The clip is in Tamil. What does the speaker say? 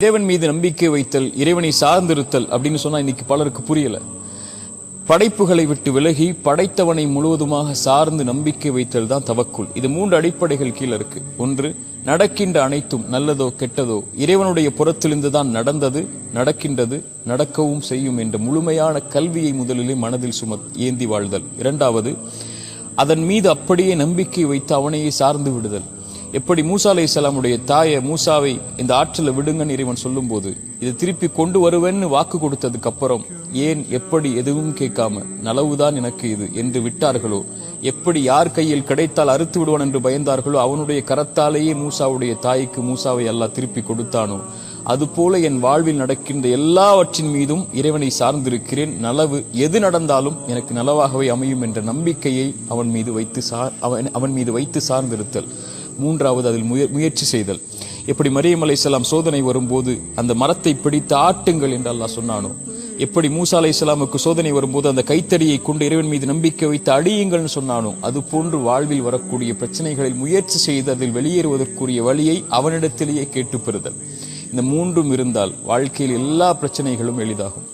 இறைவன் மீது நம்பிக்கை வைத்தல், இறைவனை சார்ந்திருத்தல் அப்படின்னு சொன்னா இன்னைக்கு பலருக்கு புரியல. படைப்புகளை விட்டு விலகி படைத்தவனை முழுவதுமாக சார்ந்து நம்பிக்கை வைத்தல் தான் தவக்குல். இது 3 அடிப்படைகள் கீழே இருக்கு. ஒன்று, நடக்கின்ற அனைத்தும் நல்லதோ கெட்டதோ இறைவனுடைய புறத்திலிருந்து தான் நடந்தது, நடக்கின்றது, நடக்கவும் செய்யும் என்ற முழுமையான கல்வியை முதலிலே மனதில் ஏந்தி வாழ்தல். இரண்டாவது, அதன் மீது அப்படியே நம்பிக்கை வைத்து அவனையே சார்ந்து விடுதல். எப்படி மூசா அலைஹிஸ்ஸலாமுடைய தாயை மூசாவை இந்த ஆற்றில விடுங்கன்னு இறைவன் சொல்லும் போது இதை திருப்பி கொண்டு வருவேன்னு வாக்கு கொடுத்ததுக்கு அப்புறம் ஏன் எப்படி எதுவும் கேட்காம நலவுதான் எனக்கு இது என்று விட்டார்களோ, எப்படி யார் கையில் கிடைத்தால் அறுத்து விடுவான் என்று பயந்தார்களோ அவனுடைய கரத்தாலேயே மூசாவுடைய தாய்க்கு மூசாவை அல்லாஹ் திருப்பி கொடுத்தானோ, அதுபோல என் வாழ்வில் நடக்கின்ற எல்லாவற்றின் மீதும் இறைவனை சார்ந்திருக்கிறேன். நலவு எது நடந்தாலும் எனக்கு நலவாகவே அமையும் என்ற நம்பிக்கையை அவன் மீது வைத்து சார்ந்திருத்தல். மூன்றாவது, அதில் முயற்சி செய்தல். எப்படி மரியம் அலைஹிஸ்ஸலாம் சோதனை வரும்போது அந்த மரத்தை பிடித்து ஆட்டுங்கள் என்று அல்லாஹ் சொன்னானோ, எப்படி மூசா அலைஹிஸ்ஸலாமுக்கு சோதனை வரும்போது அந்த கைத்தடியை கொண்டு இறைவன் மீது நம்பிக்கை வைத்து அடியுங்கள்னு சொன்னானோ, அது போன்று வாழ்வில் வரக்கூடிய பிரச்சனைகளில் முயற்சி செய்து அதில் வெளியேறுவதற்குரிய வழியை அவனிடத்திலேயே கேட்டு பெறுதல். இந்த 3ம் இருந்தால் வாழ்க்கையில் எல்லா பிரச்சனைகளும் எளிதாகும்.